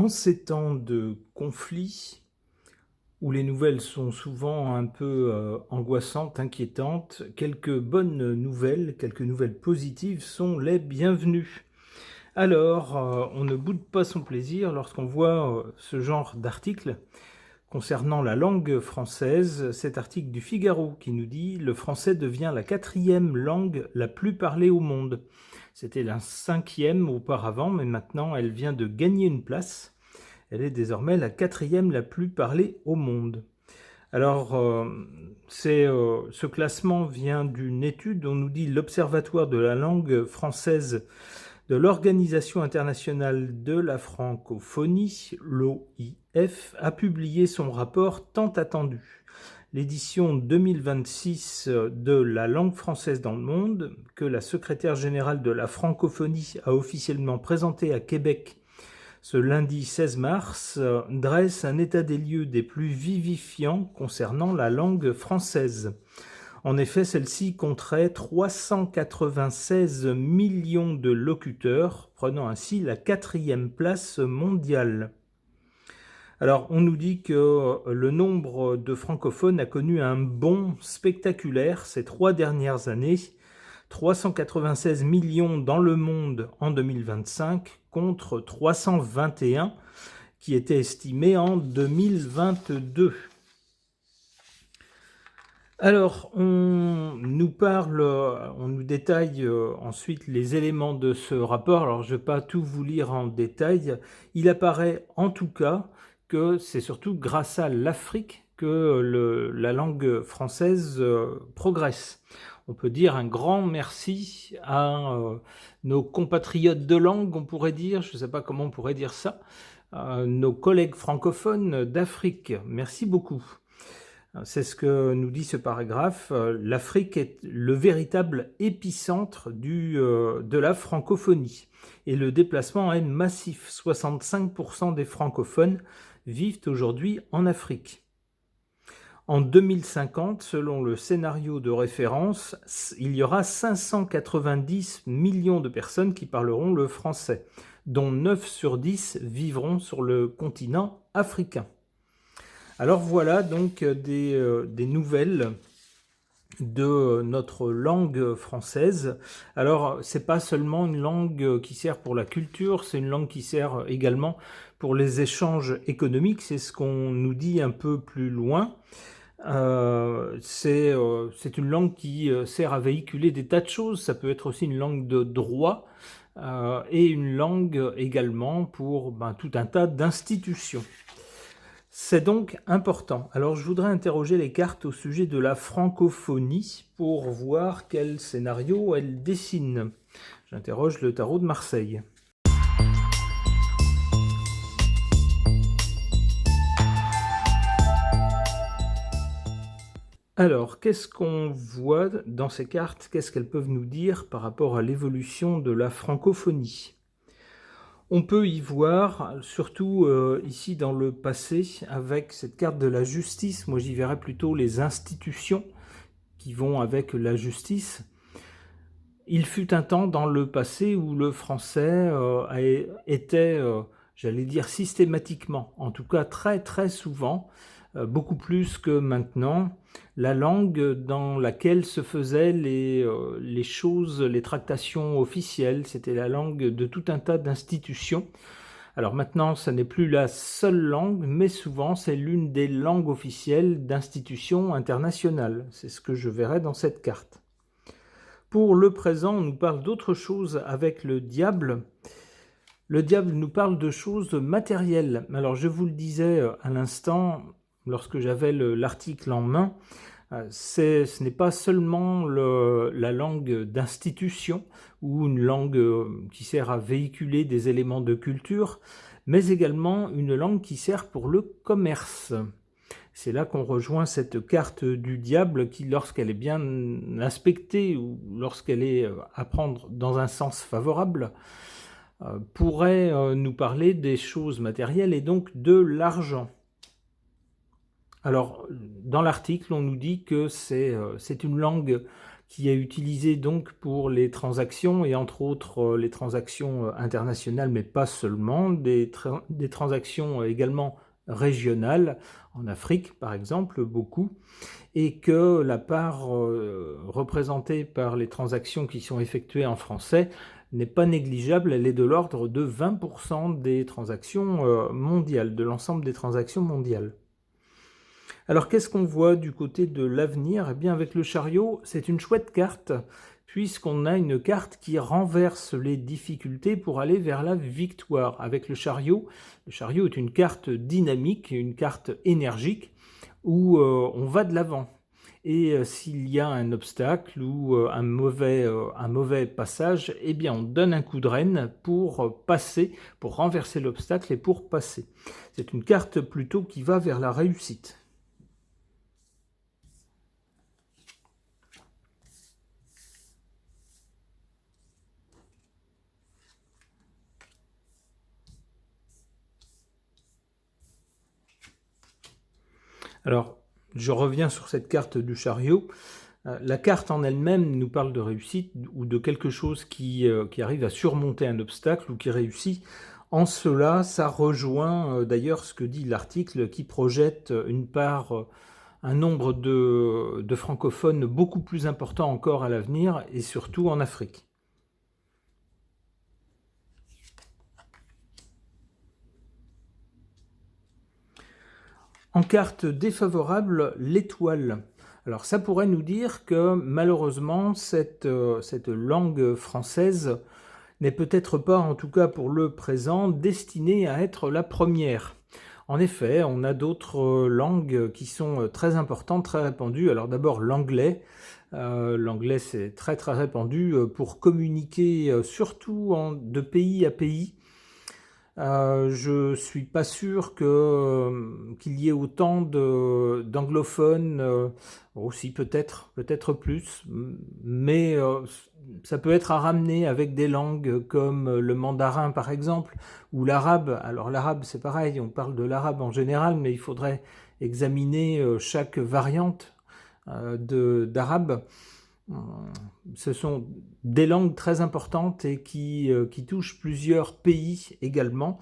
En ces temps de conflit, où les nouvelles sont souvent un peu angoissantes, inquiétantes, quelques bonnes nouvelles, quelques nouvelles positives sont les bienvenues. Alors, on ne boude pas son plaisir lorsqu'on voit ce genre d'article concernant la langue française, cet article du Figaro qui nous dit « Le français devient la 4e langue la plus parlée au monde ». C'était la 5e auparavant, mais maintenant elle vient de gagner une place. Elle est désormais la 4e la plus parlée au monde. Alors, ce classement vient d'une étude, on nous dit l'Observatoire de la langue française de l'Organisation internationale de la francophonie, l'OIF, a publié son rapport tant attendu. L'édition 2026 de la langue française dans le monde, que la secrétaire générale de la francophonie a officiellement présentée à Québec ce lundi 16 mars, dresse un état des lieux des plus vivifiants concernant la langue française. En effet, celle-ci compterait 396 millions de locuteurs, prenant ainsi la 4e place mondiale. Alors, on nous dit que le nombre de francophones a connu un bond spectaculaire ces 3 dernières années. 396 millions dans le monde en 2025 contre 321 qui était estimé en 2022. Alors, on nous détaille ensuite les éléments de ce rapport. Alors, je ne vais pas tout vous lire en détail. Il apparaît en tout cas que c'est surtout grâce à l'Afrique que la langue française progresse. On peut dire un grand merci à nos compatriotes de langue, on pourrait dire, je ne sais pas comment on pourrait dire ça, nos collègues francophones d'Afrique. Merci beaucoup. C'est ce que nous dit ce paragraphe. L'Afrique est le véritable épicentre de la francophonie. Et le déplacement est massif. 65% des francophones vivent aujourd'hui en Afrique. En 2050, selon le scénario de référence, il y aura 590 millions de personnes qui parleront le français, dont 9 sur 10 vivront sur le continent africain. Alors voilà donc des nouvelles de notre langue française. Alors c'est pas seulement une langue qui sert pour la culture, c'est une langue qui sert également pour les échanges économiques, c'est ce qu'on nous dit un peu plus loin. C'est une langue qui sert à véhiculer des tas de choses, ça peut être aussi une langue de droit et une langue également pour tout un tas d'institutions. C'est donc important. Alors je voudrais interroger les cartes au sujet de la francophonie pour voir quel scénario elle dessine. J'interroge le tarot de Marseille. Alors, qu'est-ce qu'on voit dans ces cartes? Qu'est-ce qu'elles peuvent nous dire par rapport à l'évolution de la francophonie? On peut y voir, surtout ici dans le passé, avec cette carte de la justice, moi j'y verrais plutôt les institutions qui vont avec la justice. Il fut un temps dans le passé où le français était, j'allais dire systématiquement, en tout cas très très souvent, beaucoup plus que maintenant, la langue dans laquelle se faisaient les choses, les tractations officielles. C'était la langue de tout un tas d'institutions. Alors maintenant, ça n'est plus la seule langue, mais souvent c'est l'une des langues officielles d'institutions internationales. C'est ce que je verrai dans cette carte. Pour le présent, on nous parle d'autre chose avec le diable. Le diable nous parle de choses matérielles. Alors je vous le disais à l'instant, lorsque j'avais l'article en main, ce n'est pas seulement la langue d'institution ou une langue qui sert à véhiculer des éléments de culture, mais également une langue qui sert pour le commerce. C'est là qu'on rejoint cette carte du diable qui, lorsqu'elle est bien aspectée ou lorsqu'elle est à prendre dans un sens favorable, pourrait nous parler des choses matérielles et donc de l'argent. Alors, dans l'article, on nous dit que c'est une langue qui est utilisé donc pour les transactions et entre autres les transactions internationales, mais pas seulement, des transactions également régionales, en Afrique par exemple, beaucoup, et que la part représentée par les transactions qui sont effectuées en français n'est pas négligeable, elle est de l'ordre de 20% des transactions mondiales, de l'ensemble des transactions mondiales. Alors qu'est-ce qu'on voit du côté de l'avenir? Eh bien avec le chariot, c'est une chouette carte, puisqu'on a une carte qui renverse les difficultés pour aller vers la victoire. Avec le chariot est une carte dynamique, une carte énergique, où on va de l'avant. Et s'il y a un obstacle ou un mauvais passage, eh bien on donne un coup de renne pour passer, pour renverser l'obstacle et pour passer. C'est une carte plutôt qui va vers la réussite. Alors, je reviens sur cette carte du chariot. La carte en elle-même nous parle de réussite ou de quelque chose qui arrive à surmonter un obstacle ou qui réussit. En cela, ça rejoint d'ailleurs ce que dit l'article qui projette un nombre de francophones beaucoup plus important encore à l'avenir et surtout en Afrique. En carte défavorable, l'étoile. Alors ça pourrait nous dire que malheureusement cette langue française n'est peut-être pas, en tout cas pour le présent, destinée à être la première. En effet, on a d'autres langues qui sont très importantes, très répandues. Alors d'abord l'anglais. L'anglais c'est très très répandu pour communiquer surtout de pays à pays. Je suis pas sûr qu'il y ait autant d'anglophones, aussi peut-être plus, mais ça peut être à ramener avec des langues comme le mandarin par exemple, ou l'arabe. Alors l'arabe c'est pareil, on parle de l'arabe en général, mais il faudrait examiner chaque variante d'arabe. Ce sont des langues très importantes et qui touchent plusieurs pays également.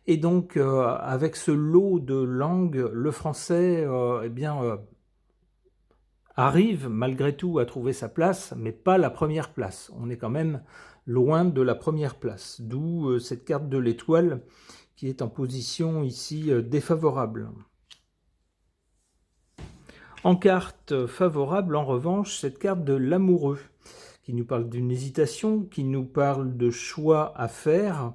Et donc, avec ce lot de langues, le français arrive malgré tout à trouver sa place, mais pas la première place. On est quand même loin de la première place, d'où cette carte de l'étoile qui est en position ici défavorable. En carte favorable, en revanche, cette carte de l'amoureux, qui nous parle d'une hésitation, qui nous parle de choix à faire.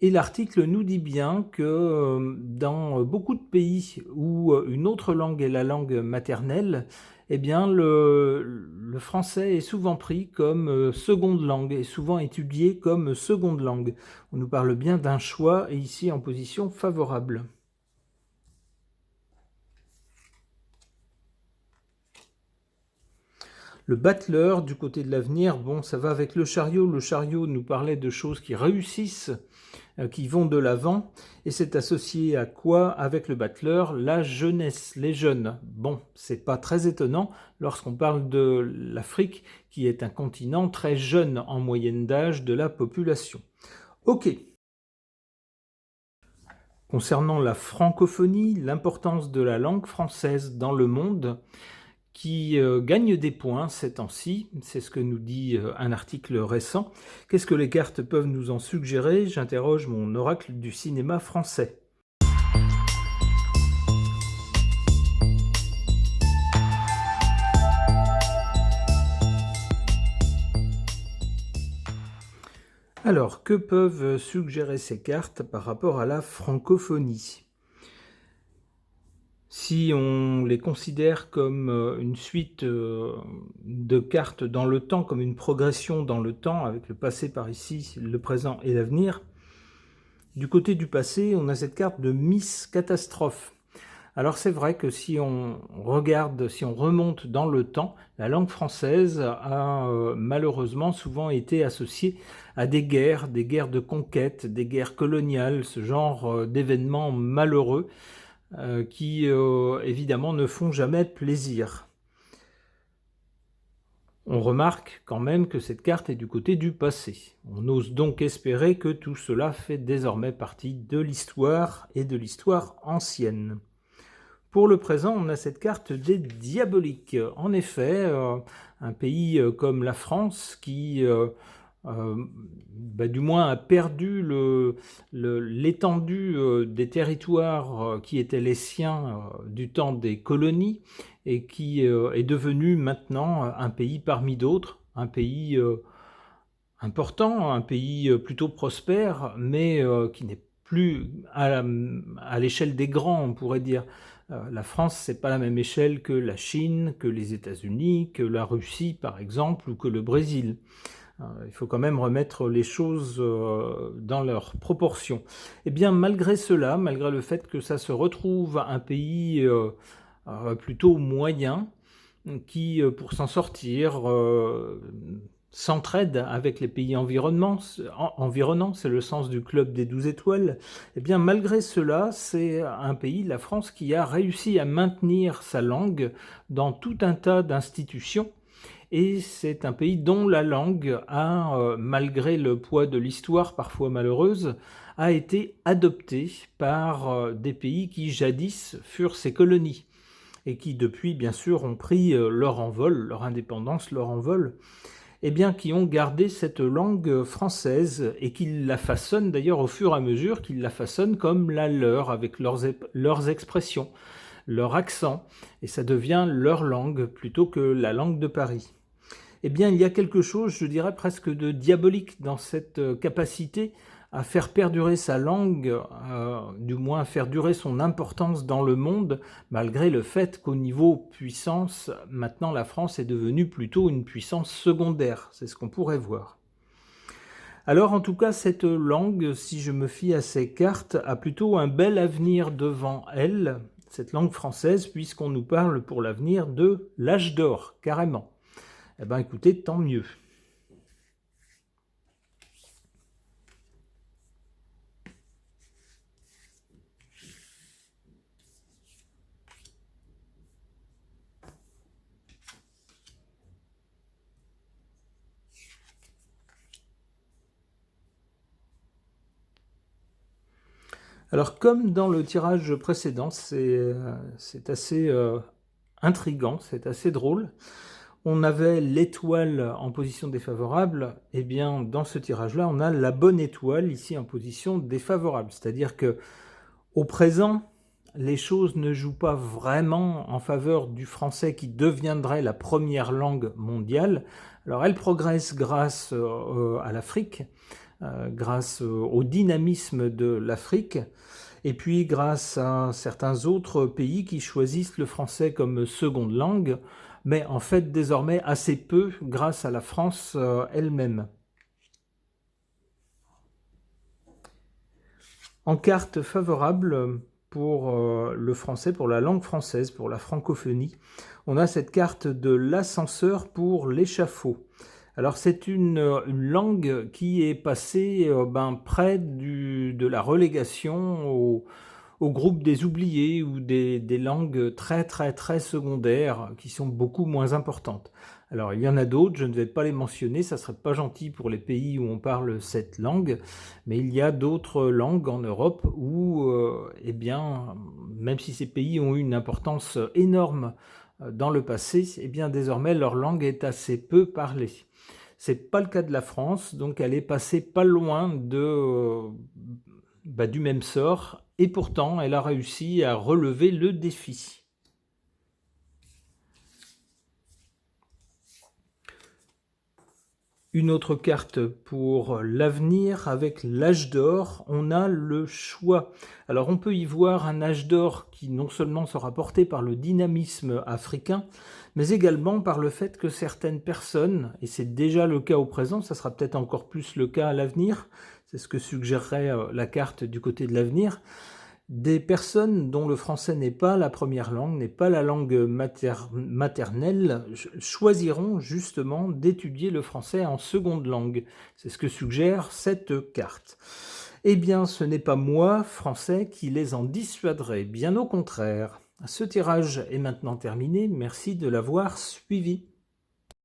Et l'article nous dit bien que dans beaucoup de pays où une autre langue est la langue maternelle, eh bien le français est souvent pris comme seconde langue, et souvent étudié comme seconde langue. On nous parle bien d'un choix, et ici en position favorable. Le battleur, du côté de l'avenir, bon, ça va avec le chariot. Le chariot nous parlait de choses qui réussissent, qui vont de l'avant. Et c'est associé à quoi avec le battleur? La jeunesse, les jeunes. Bon, c'est pas très étonnant lorsqu'on parle de l'Afrique, qui est un continent très jeune en moyenne d'âge de la population. Ok. Concernant la francophonie, l'importance de la langue française dans le monde, qui gagne des points ces temps-ci, c'est ce que nous dit un article récent. Qu'est-ce que les cartes peuvent nous en suggérer? J'interroge mon oracle du cinéma français. Alors, que peuvent suggérer ces cartes par rapport à la francophonie? Si on les considère comme une suite de cartes dans le temps, comme une progression dans le temps, avec le passé par ici, le présent et l'avenir, du côté du passé, on a cette carte de Miss Catastrophe. Alors c'est vrai que si on regarde, si on remonte dans le temps, la langue française a malheureusement souvent été associée à des guerres de conquête, des guerres coloniales, ce genre d'événements malheureux, qui évidemment ne font jamais plaisir. On remarque quand même que cette carte est du côté du passé. On ose donc espérer que tout cela fait désormais partie de l'histoire et de l'histoire ancienne. Pour le présent, on a cette carte des diaboliques. En effet, un pays comme la France qui, du moins, a perdu l'étendue des territoires qui étaient les siens du temps des colonies et qui est devenu maintenant un pays parmi d'autres, un pays important, un pays plutôt prospère, mais qui n'est plus à l'échelle des grands, on pourrait dire. La France, c'est pas la même échelle que la Chine, que les États-Unis, que la Russie, par exemple, ou que le Brésil. Il faut quand même remettre les choses dans leurs proportions. Eh bien, malgré cela, malgré le fait que ça se retrouve un pays plutôt moyen, qui, pour s'en sortir, s'entraide avec les pays environnants, c'est le sens du club des 12 étoiles, eh bien malgré cela, c'est un pays, la France, qui a réussi à maintenir sa langue dans tout un tas d'institutions, et c'est un pays dont la langue a, malgré le poids de l'histoire parfois malheureuse, a été adoptée par des pays qui jadis furent ses colonies, et qui depuis, bien sûr, ont pris leur envol, leur indépendance, leur envol, eh bien, qui ont gardé cette langue française et qui la façonnent d'ailleurs au fur et à mesure qu'ils la façonnent comme la leur, avec leurs expressions, leur accent, et ça devient leur langue plutôt que la langue de Paris. Eh bien, il y a quelque chose, je dirais presque de diabolique dans cette capacité à faire perdurer sa langue, du moins à faire durer son importance dans le monde, malgré le fait qu'au niveau puissance, maintenant la France est devenue plutôt une puissance secondaire, c'est ce qu'on pourrait voir. Alors en tout cas, cette langue, si je me fie à ces cartes, a plutôt un bel avenir devant elle, cette langue française, puisqu'on nous parle pour l'avenir de l'âge d'or, carrément. Eh bien écoutez, tant mieux. Alors comme dans le tirage précédent, c'est assez intriguant, c'est assez drôle. On avait l'étoile en position défavorable, et bien dans ce tirage-là, on a la bonne étoile ici en position défavorable. C'est-à-dire que au présent, les choses ne jouent pas vraiment en faveur du français qui deviendrait la première langue mondiale. Alors elle progresse grâce à l'Afrique, grâce au dynamisme de l'Afrique, et puis grâce à certains autres pays qui choisissent le français comme seconde langue, mais en fait désormais assez peu grâce à la France elle-même. En carte favorable pour le français, pour la langue française, pour la francophonie, on a cette carte de l'ascenseur pour l'échafaud. Alors c'est une langue qui est passée près de la relégation au groupe des oubliés ou des langues très très très secondaires qui sont beaucoup moins importantes. Alors il y en a d'autres, je ne vais pas les mentionner, ça serait pas gentil pour les pays où on parle cette langue, mais il y a d'autres langues en Europe où, eh bien, même si ces pays ont eu une importance énorme dans le passé, eh bien désormais leur langue est assez peu parlée. C'est pas le cas de la France, donc elle est passée pas loin du même sort, et pourtant elle a réussi à relever le défi. Une autre carte pour l'avenir, avec l'âge d'or, on a le choix. Alors on peut y voir un âge d'or qui non seulement sera porté par le dynamisme africain, mais également par le fait que certaines personnes, et c'est déjà le cas au présent, ça sera peut-être encore plus le cas à l'avenir, c'est ce que suggérerait la carte du côté de l'avenir, des personnes dont le français n'est pas la première langue, n'est pas la langue maternelle, choisiront justement d'étudier le français en seconde langue. C'est ce que suggère cette carte. Eh bien, ce n'est pas moi, français, qui les en dissuaderai, bien au contraire. Ce tirage est maintenant terminé, merci de l'avoir suivi.